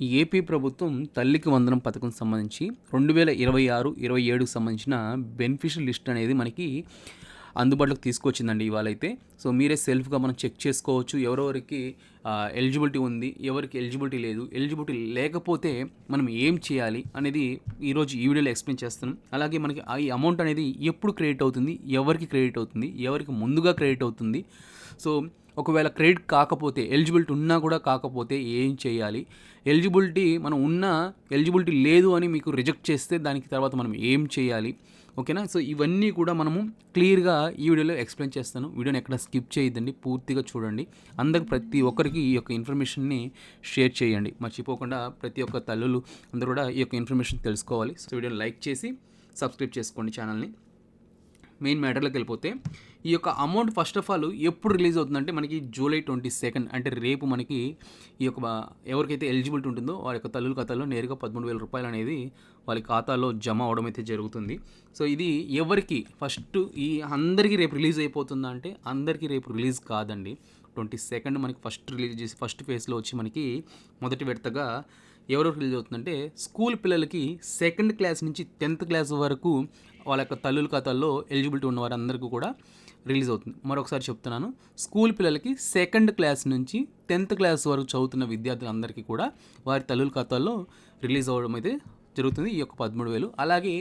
ఈ ఏపీ ప్రభుత్వం తల్లికి వందనం పథకం సంబంధించి 2026, 27కి సంబంధించిన బెనిఫిషియల్ లిస్ట్ అనేది మనకి అందుబాటులోకి తీసుకొచ్చిందండి ఇవాళైతే. సో మీరే సెల్ఫ్గా మనం చెక్ చేసుకోవచ్చు ఎవరెవరికి ఎలిజిబిలిటీ ఉంది, ఎవరికి ఎలిజిబిలిటీ లేదు, ఎలిజిబిలిటీ లేకపోతే మనం ఏం చేయాలి అనేది ఈరోజు ఈ వీడియోలో ఎక్స్ప్లెయిన్ చేస్తాను. అలాగే మనకి ఈ అమౌంట్ అనేది ఎప్పుడు క్రెడిట్ అవుతుంది, ఎవరికి క్రెడిట్ అవుతుంది, ఎవరికి ముందుగా క్రెడిట్ అవుతుంది, సో ఒకవేళ క్రెడిట్ కాకపోతే, ఎలిజిబిలిటీ ఉన్నా కూడా కాకపోతే ఏం చేయాలి, మనం ఎలిజిబిలిటీ లేదు అని మీకు రిజెక్ట్ చేస్తే దానికి తర్వాత మనం ఏం చేయాలి, ఓకేనా. సో ఇవన్నీ కూడా మనము క్లియర్గా ఈ వీడియోలో ఎక్స్ప్లెయిన్ చేస్తాను. వీడియోని ఎక్కడ స్కిప్ చేయొద్దండి, పూర్తిగా చూడండి. ప్రతి ఒక్కరికి ఈ యొక్క ఇన్ఫర్మేషన్ని షేర్ చేయండి, మర్చిపోకుండా. ప్రతి ఒక్క తల్లులు అందరూ కూడా ఈ యొక్క ఇన్ఫర్మేషన్ తెలుసుకోవాలి. సో వీడియోని లైక్ చేసి సబ్స్క్రైబ్ చేసుకోండి ఛానల్ని. మెయిన్ మ్యాటర్లోకి వెళ్ళిపోతే, ఈ యొక్క అమౌంట్ ఫస్ట్ ఆఫ్ ఆల్ ఎప్పుడు రిలీజ్ అవుతుందంటే మనకి జూలై 22 అంటే రేపు మనకి ఈ యొక్క ఎవరికైతే ఎలిజిబిలిటీ ఉంటుందో వారి యొక్క తల్లుల ఖాతాలో నేరుగా 13,000 రూపాయలు అనేది వాళ్ళ ఖాతాలో జమ అవడం అయితే జరుగుతుంది. సో ఇది ఎవరికి ఫస్ట్ అందరికీ రేపు రిలీజ్ అయిపోతుందా అంటే అందరికీ రేపు రిలీజ్ కాదండి. 22 మనకి ఫస్ట్ రిలీజ్ చేసి ఫస్ట్ ఫేజ్లో వచ్చి మనకి మొదటి విడతగా ఎవరెవరికి రిలీజ్ అవుతుందంటే స్కూల్ పిల్లలకి 2nd క్లాస్ నుంచి 10th క్లాస్ వరకు వాళ్ళ యొక్క తల్లుల ఖాతాల్లో ఎలిజిబిలిటీ ఉన్న వారందరికీ కూడా రిలీజ్ అవుతుంది. మరొకసారి చెప్తున్నాను, స్కూల్ పిల్లలకి 2nd క్లాస్ నుంచి 10th క్లాస్ వరకు చదువుతున్న విద్యార్థులందరికీ కూడా వారి తల్లుల ఖాతాల్లో రిలీజ్ అవ్వడం అయితే జరుగుతుంది ఈ యొక్క 13,000. అలాగే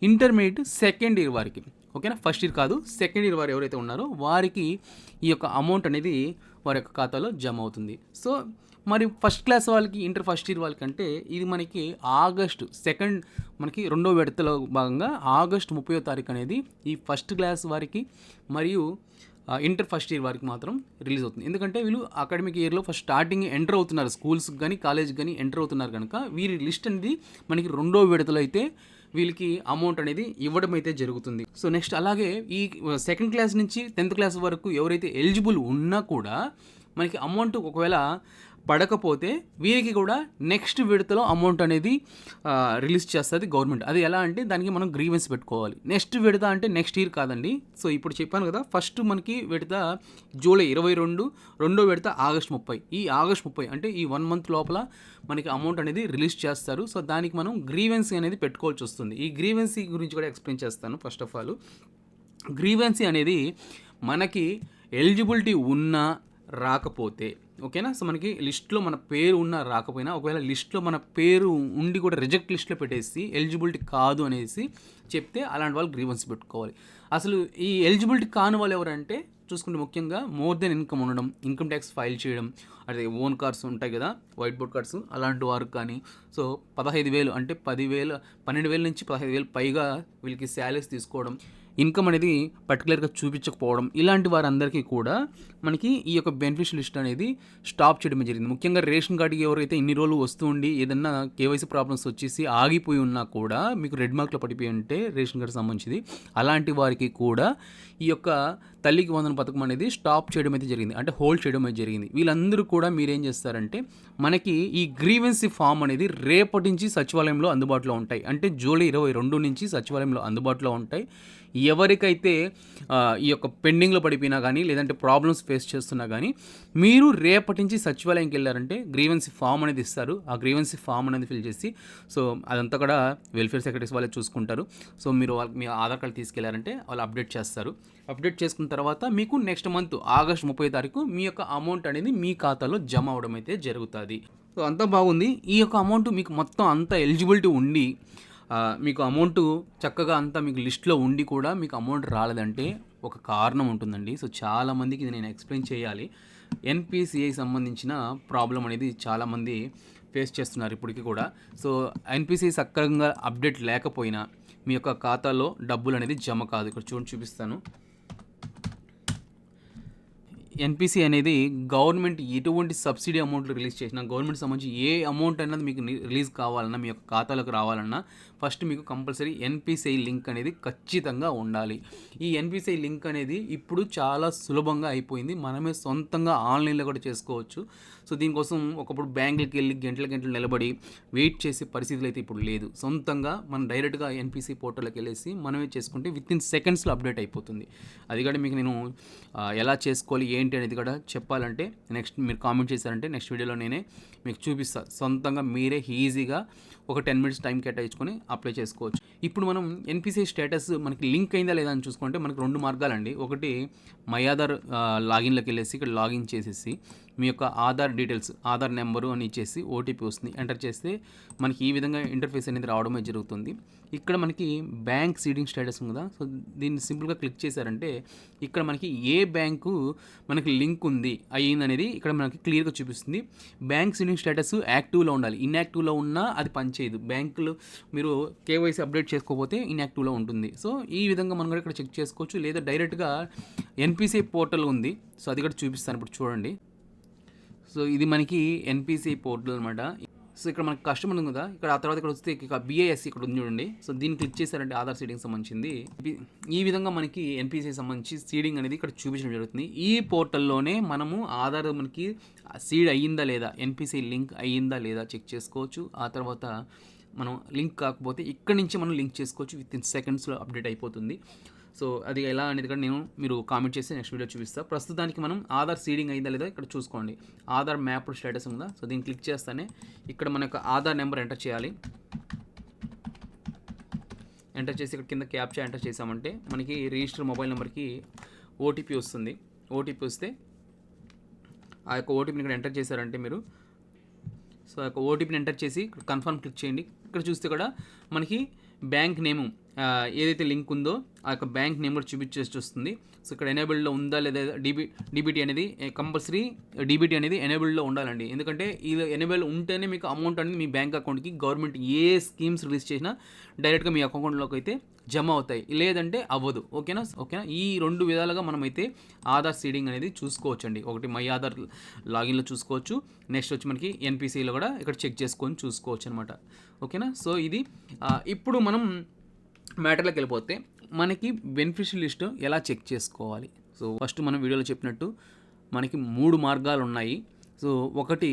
ఇంటర్మీడియట్ 2nd ఇయర్ వారికి, ఓకేనా, ఫస్ట్ ఇయర్ కాదు, 2nd ఇయర్ వారు ఎవరైతే ఉన్నారో వారికి ఈ యొక్క అమౌంట్ అనేది వారి యొక్క ఖాతాలో జమ అవుతుంది. సో మరి ఫస్ట్ క్లాస్ వాళ్ళకి, ఇంటర్ ఫస్ట్ ఇయర్ వాళ్ళకంటే ఇది మనకి ఆగస్టు 2nd మనకి రెండో విడతలో భాగంగా ఆగస్టు 30వ తారీఖు అనేది ఈ ఫస్ట్ క్లాస్ వారికి మరియు ఇంటర్ ఫస్ట్ ఇయర్ వారికి మాత్రం రిలీజ్ అవుతుంది. ఎందుకంటే వీళ్ళు అకాడమిక్ ఇయర్లో ఫస్ట్ స్టార్టింగ్ ఎంటర్ అవుతున్నారు, స్కూల్స్కి కానీ కాలేజ్కి కానీ ఎంటర్ అవుతున్నారు కనుక వీరి లిస్ట్ అనేది మనకి రెండో విడతలో అయితే వీళ్ళకి అమౌంట్ అనేది ఇవ్వడం అయితే జరుగుతుంది. సో నెక్స్ట్ అలాగే ఈ 2nd క్లాస్ నుంచి 10th క్లాస్ వరకు ఎవరైతే ఎలిజిబుల్ ఉన్నా కూడా మనకి అమౌంట్ ఒకవేళ పడకపోతే వీరికి కూడా నెక్స్ట్ విడతలో అమౌంట్ అనేది రిలీజ్ చేస్తుంది గవర్నమెంట్. అది ఎలా అంటే దానికి మనం గ్రీవెన్స్ పెట్టుకోవాలి. నెక్స్ట్ విడత అంటే నెక్స్ట్ ఇయర్ కాదండి. సో ఇప్పుడు చెప్పాను కదా, ఫస్ట్ మనకి విడత జూలై 22, రెండో విడత ఆగస్ట్ 30. ఈ ఆగస్ట్ 30 అంటే ఈ 1 మంత్ లోపల మనకి అమౌంట్ అనేది రిలీజ్ చేస్తారు. సో దానికి మనం గ్రీవెన్సీ అనేది పెట్టుకోవాల్సి వస్తుంది. ఈ గ్రీవెన్సీ గురించి కూడా ఎక్స్ప్లెయిన్ చేస్తాను. ఫస్ట్ ఆఫ్ ఆల్ గ్రీవెన్సీ అనేది మనకి ఎలిజిబిలిటీ ఉన్నా రాకపోతే, ఓకేనా. సో మనకి లిస్ట్లో మన పేరు ఉన్నా రాకపోయినా, ఒకవేళ లిస్ట్లో మన పేరు ఉండి కూడా రిజెక్ట్ లిస్ట్లో పెట్టేసి ఎలిజిబిలిటీ కాదు అనేసి చెప్తే అలాంటి వాళ్ళు గ్రీవెన్స్ పెట్టుకోవాలి. అసలు ఈ ఎలిజిబిలిటీ కాని వాళ్ళు ఎవరంటే చూసుకుంటే ముఖ్యంగా మోర్ దెన్ ఇన్కమ్ ఉండడం, ఇన్కమ్ ట్యాక్స్ ఫైల్ చేయడం, అదే ఓన్ కార్డ్స్ ఉంటాయి కదా, వైట్ బోర్డ్ కార్డ్స్, అలాంటి వారికి కానీ, సో 15,000 అంటే 12,000 నుంచి 15,000 పైగా వీళ్ళకి శాలరీస్ తీసుకోవడం, ఇన్కమ్ అనేది పర్టికులర్గా చూపించకపోవడం, ఇలాంటి వారందరికీ కూడా మనకి ఈ యొక్క బెనిఫిషియల్ లిస్ట్ అనేది స్టాప్ చేయడం జరిగింది. ముఖ్యంగా రేషన్ కార్డుకి ఎవరైతే ఇన్ని రోజులు వస్తూ ఉండి ఏదన్నా కేవైసీ ప్రాబ్లమ్స్ వచ్చేసి ఆగిపోయి ఉన్నా కూడా మీకు రెడ్ మార్క్లో పడిపోయి ఉంటే రేషన్ కార్డు సంబంధించింది, అలాంటి వారికి కూడా ఈ యొక్క తల్లికి వందనం పథకం అనేది స్టాప్ చేయడం అయితే జరిగింది, అంటే హోల్డ్ చేయడం అయితే జరిగింది. వీళ్ళందరూ కూడా మీరేం చేస్తారంటే మనకి ఈ గ్రీవెన్సీ ఫామ్ అనేది రేపటి నుంచి సచివాలయంలో అందుబాటులో ఉంటాయి. అంటే జూలై 22 నుంచి సచివాలయంలో అందుబాటులో ఉంటాయి. ఎవరికైతే ఈ యొక్క పెండింగ్లో పడిపోయినా కానీ లేదంటే ప్రాబ్లమ్స్ ఫేస్ చేస్తున్నా కానీ మీరు రేపటి నుంచి సచివాలయంకి వెళ్ళారంటే గ్రీవెన్సీ ఫామ్ అనేది ఇస్తారు. ఆ గ్రీవెన్సీ ఫామ్ అనేది ఫిల్ చేసి, సో అదంతా కూడా వెల్ఫేర్ సెక్రటరీస్ వాళ్ళే చూసుకుంటారు. సో మీరు వాళ్ళకి మీ ఆధార్ కార్డు తీసుకెళ్లారంటే వాళ్ళు అప్డేట్ చేస్తారు. అప్డేట్ చేసుకున్న తర్వాత మీకు నెక్స్ట్ మంత్ ఆగస్ట్ 30 తారీఖు మీ యొక్క అమౌంట్ అనేది మీ ఖాతాలో జమ అవడం అయితే జరుగుతుంది. సో అంతా బాగుంది. ఈ యొక్క అమౌంట్ మీకు మొత్తం అంతా ఎలిజిబిలిటీ ఉండి మీకు అమౌంట్ చక్కగా అంతా మీకు లిస్ట్లో ఉండి కూడా మీకు అమౌంట్ రాలేదంటే ఒక కారణం ఉంటుందండి. సో చాలామందికి ఇది నేను ఎక్స్ప్లెయిన్ చేయాలి. ఎన్పిసిఐ సంబంధించిన ప్రాబ్లం అనేది చాలామంది ఫేస్ చేస్తున్నారు ఇప్పటికీ కూడా. సో ఎన్పిసిఐ సక్రమంగా అప్డేట్ లేకపోయినా మీ యొక్క ఖాతాలో డబ్బులు అనేది జమ కాదు. ఇక్కడ చూపిస్తాను. ఎన్పిసి అనేది గవర్నమెంట్ ఎటువంటి సబ్సిడీ అమౌంట్లు రిలీజ్ చేసినా, గవర్నమెంట్ సంబంధించి ఏ అమౌంట్ అన్నది మీకు రిలీజ్ కావాలన్నా, మీ యొక్క ఖాతాలోకి రావాలన్నా ఫస్ట్ మీకు కంపల్సరీ ఎన్పిసిఐ లింక్ అనేది ఖచ్చితంగా ఉండాలి. ఈ ఎన్పిసిఐ లింక్ అనేది ఇప్పుడు చాలా సులభంగా అయిపోయింది. మనమే సొంతంగా ఆన్లైన్లో కూడా చేసుకోవచ్చు. సో దీనికోసం ఒకప్పుడు బ్యాంకులకి వెళ్ళి గంటలు నిలబడి వెయిట్ చేసే పరిస్థితులు అయితే ఇప్పుడు లేదు. సొంతంగా మనం డైరెక్ట్గా ఎన్పిసి పోర్టల్కి వెళ్ళేసి మనమే చేసుకుంటే వితిన్ సెకండ్స్లో అప్డేట్ అయిపోతుంది. అది కూడా మీకు నేను ఎలా చేసుకోవాలి ఏంటి అనేది కూడా చెప్పాలంటే నెక్స్ట్ మీరు కామెంట్ చేశారంటే నెక్స్ట్ వీడియోలో నేనే మీకు చూపిస్తా. సొంతంగా మీరే ఈజీగా ఒక 10 మినిట్స్ టైం కేటాయించుకొని అప్లై చేసుకోవచ్చు. ఇప్పుడు మనం ఎన్‌పీసీఐ స్టేటస్ మనకి లింక్ అయిందా లేదా అని చూసుకుంటే మనకు 2 మార్గాలండి. ఒకటి మై ఆధార్ లాగిన్‌లోకి వెళ్ళేసి ఇక్కడ లాగిన్ చేసేసి మీ యొక్క ఆధార్ డీటెయిల్స్, ఆధార్ నెంబరు అని ఇచ్చేసి ఓటీపీ వస్తుంది. ఎంటర్ చేస్తే మనకి ఈ విధంగా ఇంటర్ఫేస్ అనేది రావడమే జరుగుతుంది. ఇక్కడ మనకి బ్యాంక్ సీడింగ్ స్టేటస్ ఉంది కదా, సో దీన్ని సింపుల్గా క్లిక్ చేశారంటే ఇక్కడ మనకి ఏ బ్యాంకు మనకి లింక్ ఉంది అయ్యిందనేది ఇక్కడ మనకి క్లియర్గా చూపిస్తుంది. బ్యాంక్ సీడింగ్ స్టేటస్ యాక్టివ్లో ఉండాలి. ఇన్యాక్టివ్లో ఉన్నా అది పనిచేయదు. బ్యాంకులు మీరు కేవైసీ అప్డేట్ చేసుకోకపోతే ఇన్యాక్టివ్లో ఉంటుంది. సో ఈ విధంగా మనం కూడా ఇక్కడ చెక్ చేసుకోవచ్చు. లేదా డైరెక్ట్గా ఎన్‌పీసీఐ పోర్టల్ ఉంది. సో అది కూడా చూపిస్తాను ఇప్పుడు చూడండి. సో ఇది మనకి ఎన్‌పీసీఐ పోర్టల్ అనమాట. సో ఇక్కడ మనకి కస్టమర్ ఉంది కదా, ఇక్కడ ఆ తర్వాత ఇక్కడ వస్తే ఇక బీఐఎస్సీ ఇక్కడ ఉంది చూడండి. సో దీన్ని క్లిక్ చేశారంటే ఆధార్ సీడింగ్ సంబంధించింది. ఈ విధంగా మనకి ఎన్‌పీసీఐ సంబంధించి సీడింగ్ అనేది ఇక్కడ చూపించడం జరుగుతుంది. ఈ పోర్టల్లోనే మనము ఆధార్ మనకి సీడ్ అయ్యిందా లేదా, ఎన్‌పీసీఐ లింక్ అయ్యిందా లేదా చెక్ చేసుకోవచ్చు. ఆ తర్వాత మనం లింక్ కాకపోతే ఇక్కడి నుంచి మనం లింక్ చేసుకోవచ్చు. విత్ ఇన్ సెకండ్స్లో అప్డేట్ అయిపోతుంది. సో అది ఎలా అనేది కూడా మీరు కామెంట్ చేసి నెక్స్ట్ వీడియో చూపిస్తాను. ప్రస్తుతానికి మనం ఆధార్ సీడింగ్ అయిందా లేదా ఇక్కడ చూసుకోండి. ఆధార్ మ్యాప్ స్టేటస్ ఉందా, సో దీన్ని క్లిక్ చేస్తానే ఇక్కడ మన యొక్క ఆధార్ నెంబర్ ఎంటర్ చేయాలి. ఎంటర్ చేసి ఇక్కడ కింద క్యాప్చా ఎంటర్ చేసామంటే మనకి రిజిస్టర్ మొబైల్ నెంబర్కి ఓటీపీ వస్తుంది. ఓటీపీ వస్తే ఆ యొక్క ఓటీపీని ఇక్కడ ఎంటర్ చేశారంటే మీరు, సో ఆ యొక్క ఓటీపీని ఎంటర్ చేసి ఇక్కడ కన్ఫర్మ్ క్లిక్ చేయండి. ఇక్కడ చూస్తే కూడా మనకి బ్యాంక్ నేము ఏదైతే లింక్ ఉందో ఆ యొక్క బ్యాంక్ నేమ్ కూడా చూపించేసి వస్తుంది. సో ఇక్కడ ఎనేబుల్డ్లో ఉందా లేదా, డీబీటీ అనేది కంపల్సరీ డీబీటీ అనేది ఎనేబుల్డ్లో ఉండాలండి. ఎందుకంటే ఇది ఎనేబుల్ ఉంటేనే మీకు అమౌంట్ అనేది మీ బ్యాంక్ అకౌంట్కి గవర్నమెంట్ ఏ స్కీమ్స్ రిలీజ్ చేసినా డైరెక్ట్గా మీ అకౌంట్లోకి అయితే జమ అవుతాయి, లేదంటే అవ్వదు. ఓకేనా. ఈ 2 విధాలుగా మనమైతే ఆధార్ సీడింగ్ అనేది చూసుకోవచ్చండి. ఒకటి మై ఆధార్ లాగిన్లో చూసుకోవచ్చు, నెక్స్ట్ వచ్చి మనకి ఎన్‌పీసీలో కూడా ఇక్కడ చెక్ చేసుకొని చూసుకోవచ్చు అనమాట. ఓకేనా. సో ఇది ఇప్పుడు మనం మ్యాటర్లోకి వెళ్ళిపోతే మనకి బెనిఫిషియల్ లిస్ట్ ఎలా చెక్ చేసుకోవాలి. సో ఫస్ట్ మనం వీడియోలో చెప్పినట్టు మనకి 3 మార్గాలు ఉన్నాయి. సో ఒకటి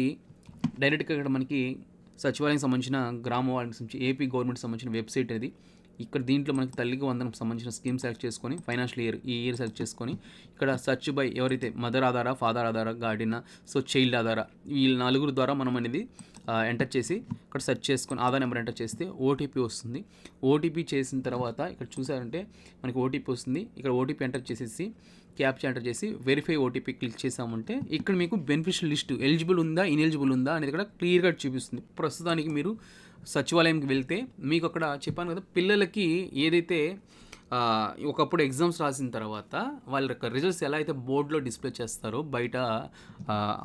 డైరెక్ట్గా ఇక్కడ మనకి సచివాలయం సంబంధించిన గ్రామ వార్డుకి సంబంధించి ఏపీ గవర్నమెంట్ సంబంధించిన వెబ్సైట్ అది. ఇక్కడ దీంట్లో మనకి తల్లికి వందనం సంబంధించిన స్కీమ్ సెలెక్ట్ చేసుకొని ఫైనాన్షియల్ ఇయర్ ఈ ఇయర్ సెలెక్ట్ చేసుకొని ఇక్కడ సర్చ్ బై ఎవరైతే మదర్ ఆధారా, ఫాదర్ ఆధారా, గార్డియన్, సో చైల్డ్ ఆధారా, వీళ్ళ 4 ద్వారా మనం అనేది ఎంటర్ చేసి ఇక్కడ సెర్చ్ చేసుకొని ఆధార్ నెంబర్ ఎంటర్ చేస్తే ఓటీపీ వస్తుంది. ఓటీపీ చేసిన తర్వాత ఇక్కడ చూసారంటే మనకి ఓటీపీ వస్తుంది. ఇక్కడ ఓటీపీ ఎంటర్ చేసేసి క్యాప్చా ఎంటర్ చేసి వెరిఫై ఓటీపీ క్లిక్ చేసామంటే ఇక్కడ మీకు బెనిఫిషియల్ లిస్ట్ ఎలిజిబుల్ ఉందా ఇన్ఎలిజిబుల్ ఉందా అనేది ఇక్కడ క్లియర్గా చూపిస్తుంది. ప్రస్తుతానికి మీరు సచివాలయంకి వెళ్తే మీకు అక్కడ చెప్పాను కదా, పిల్లలకి ఏదైతే ఒకప్పుడు ఎగ్జామ్స్ రాసిన తర్వాత వాళ్ళ యొక్క రిజల్ట్స్ ఎలా అయితే బోర్డులో డిస్ప్లే చేస్తారో బయట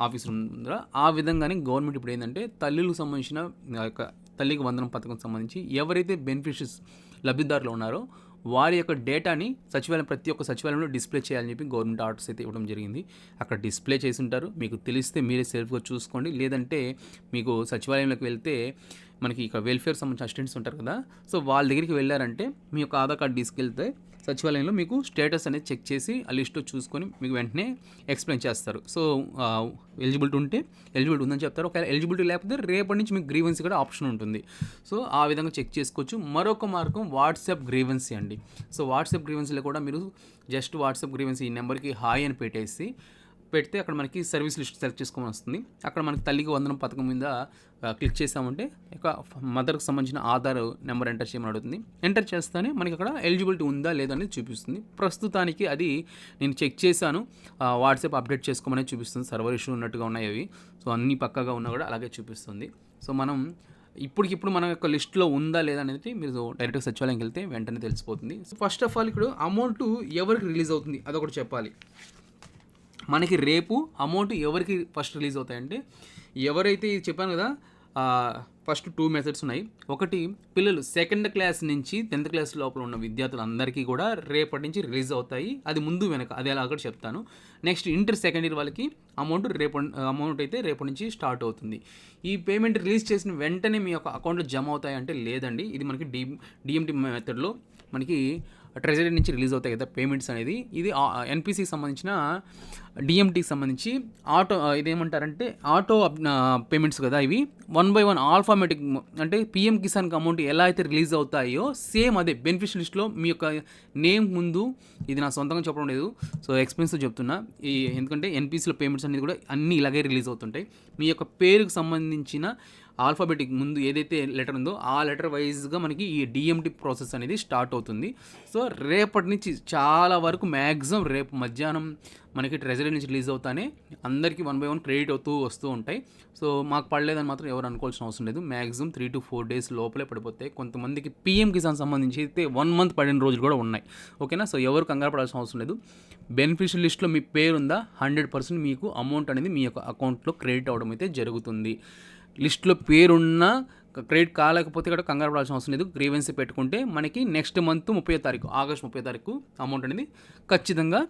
ఆఫీస్ ఉందో ఆ విధంగానే గవర్నమెంట్ ఇప్పుడు ఏంటంటే తల్లులకు సంబంధించిన యొక్క తల్లికి వందనం పథకం సంబంధించి ఎవరైతే బెనిఫిషరీస్ లబ్ధిదారులు ఉన్నారో వారి యొక్క డేటాని ప్రతి ఒక్క సచివాలయంలో డిస్ప్లే చేయాలని చెప్పి గవర్నమెంట్ ఆర్డర్స్ అయితే ఇవ్వడం జరిగింది. అక్కడ డిస్ప్లే చేసి ఉంటారు, మీకు తెలిస్తే మీరే సెల్ఫ్గా చూసుకోండి. లేదంటే మీకు సచివాలయంలోకి వెళ్తే మనకి ఇక వెల్ఫేర్ సంబంధించిన అసిస్టెంట్స్ ఉంటారు కదా, సో వాళ్ళ దగ్గరికి వెళ్ళారంటే మీ యొక్క ఆధార్ కార్డు తీసుకెళ్తే సచివాలయంలో మీకు స్టేటస్ అనేది చెక్ చేసి ఆ లిస్ట్లో చూసుకొని మీకు వెంటనే ఎక్స్ప్లెయిన్ చేస్తారు. సో ఎలిజిబిలిటీ ఉంటే ఎలిజిబిలిటీ ఉందని చెప్తారు. ఒకవేళ ఎలిజిబిలిటీ లేకపోతే రేపటి నుంచి మీకు గ్రీవెన్సీ కూడా ఆప్షన్ ఉంటుంది. సో ఆ విధంగా చెక్ చేసుకోవచ్చు. మరొక మార్గం వాట్సాప్ గ్రీవెన్సీ అండి. సో వాట్సాప్ గ్రీవెన్సీలో కూడా మీరు జస్ట్ వాట్సాప్ గ్రీవెన్సీ ఈ నెంబర్కి హాయ్ అని పెడితే అక్కడ మనకి సర్వీస్ లిస్ట్ సెలెక్ట్ చేసుకోమని వస్తుంది. అక్కడ మనకి తల్లికి వందనం పథకం మీద క్లిక్ చేసామంటే ఇక మదర్కి సంబంధించిన ఆధార్ నెంబర్ ఎంటర్ చేయమని అడుగుతుంది. ఎంటర్ చేస్తేనే మనకి అక్కడ ఎలిజిబిలిటీ ఉందా లేదా అనేది చూపిస్తుంది. ప్రస్తుతానికి అది నేను చెక్ చేశాను, వాట్సాప్ అప్డేట్ చేసుకోమని చూపిస్తుంది. సర్వర్ ఇష్యూ ఉన్నట్టుగా ఉన్నాయి అవి. సో అన్నీ పక్కాగా ఉన్నా కూడా అలాగే చూపిస్తుంది. సో మనం ఇప్పటికిప్పుడు మన యొక్క లిస్ట్లో ఉందా లేదా అనేది మీరు డైరెక్ట్గా సచివాలయంకి వెళ్తే వెంటనే తెలిసిపోతుంది. సో ఫస్ట్ ఆఫ్ ఆల్ ఇక్కడ అమౌంట్ ఎవరికి రిలీజ్ అవుతుంది అదొకటి చెప్పాలి. మనకి రేపు అమౌంట్ ఎవరికి ఫస్ట్ రిలీజ్ అవుతాయంటే ఎవరైతే చెప్పాను కదా, ఫస్ట్ 2 మెథడ్స్ ఉన్నాయి. ఒకటి పిల్లలు 2nd క్లాస్ నుంచి 10th క్లాస్ లోపల ఉన్న విద్యార్థులందరికీ కూడా రేపటి నుంచి రిలీజ్ అవుతాయి. అది ముందు వెనక అది ఎలా కూడా చెప్తాను. నెక్స్ట్ ఇంటర్ సెకండ్ ఇయర్ వాళ్ళకి అమౌంట్ అయితే రేపటి నుంచి స్టార్ట్ అవుతుంది. ఈ పేమెంట్ రిలీజ్ చేసిన వెంటనే మీ యొక్క అకౌంట్లో జమ అవుతాయి అంటే లేదండి. ఇది మనకి డిఎంటీ మెథడ్లో మనకి ట్రెజరీ నుంచి రిలీజ్ అవుతాయి కదా పేమెంట్స్ అనేది. ఇది ఎన్పిసికి సంబంధించిన డిఎంటీకి సంబంధించి ఇదేమంటారంటే ఆటో పేమెంట్స్ కదా ఇవి. 1 by 1 ఆల్ఫామేటిక్, అంటే పిఎం కిసాన్కి అమౌంట్ ఎలా అయితే రిలీజ్ అవుతాయో సేమ్ అదే బెనిఫిషియల్ లిస్ట్లో మీ యొక్క నేమ్ ముందు, ఇది నా సొంతంగా చెప్పడం లేదు, సో ఎక్స్పెన్సివ్ చెప్తున్నా, ఎందుకంటే ఎన్పిసిలో పేమెంట్స్ అనేది కూడా అన్నీ ఇలాగే రిలీజ్ అవుతుంటాయి. మీ యొక్క పేరుకు సంబంధించిన ఆల్ఫాబెటిక్ ముందు ఏదైతే లెటర్ ఉందో ఆ లెటర్ వైజ్గా మనకి ఈ డిఎంటీ ప్రాసెస్ అనేది స్టార్ట్ అవుతుంది. సో రేపటి నుంచి చాలా వరకు మ్యాక్సిమం రేపు మధ్యాహ్నం మనకి ట్రెజరీ నుంచి రిలీజ్ అవుతానే అందరికీ 1 by 1 క్రెడిట్ అవుతూ వస్తూ ఉంటాయి. సో మాకు పడలేదని మాత్రం ఎవరు అనుకోవాల్సిన అవసరం లేదు. మ్యాక్సిమం 3 to 4 days లోపలే పడిపోతాయి. కొంతమందికి పిఎం కిసాన్ సంబంధించి అయితే 1 month పడిన రోజులు కూడా ఉన్నాయి. ఓకేనా? సో ఎవరు కంగారు పడాల్సిన అవసరం లేదు. బెనిఫిషియల్ లిస్ట్లో మీ పేరు ఉందా 100% మీకు అమౌంట్ అనేది మీ యొక్క అకౌంట్లో క్రెడిట్ అవ్వడం అయితే జరుగుతుంది. లిస్ట్లో పేరున్న క్రెడిట్ కాలేకపోతే కూడా కంగారు పడాల్సిన అవసరం లేదు. గ్రీవెన్సీ పెట్టుకుంటే మనకి నెక్స్ట్ మంత్ 30వ తారీఖు, ఆగస్ట్ 30వ తారీఖు అమౌంట్ అనేది ఖచ్చితంగా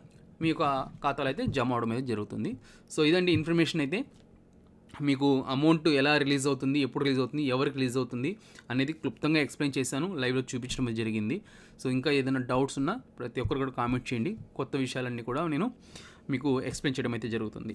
మీ యొక్క ఖాతాలో అయితే జమ అవడం అయితే జరుగుతుంది. సో ఇదండి ఇన్ఫర్మేషన్ అయితే. మీకు అమౌంట్ ఎలా రిలీజ్ అవుతుంది, ఎప్పుడు రిలీజ్ అవుతుంది, ఎవరికి రిలీజ్ అవుతుంది అనేది క్లుప్తంగా ఎక్స్ప్లెయిన్ చేశాను, లైవ్లో చూపించడం జరిగింది. సో ఇంకా ఏదైనా డౌట్స్ ఉన్నా ప్రతి ఒక్కరు కూడా కామెంట్ చేయండి. కొత్త విషయాలన్నీ కూడా నేను మీకు ఎక్స్ప్లెయిన్ చేయడం అయితే జరుగుతుంది.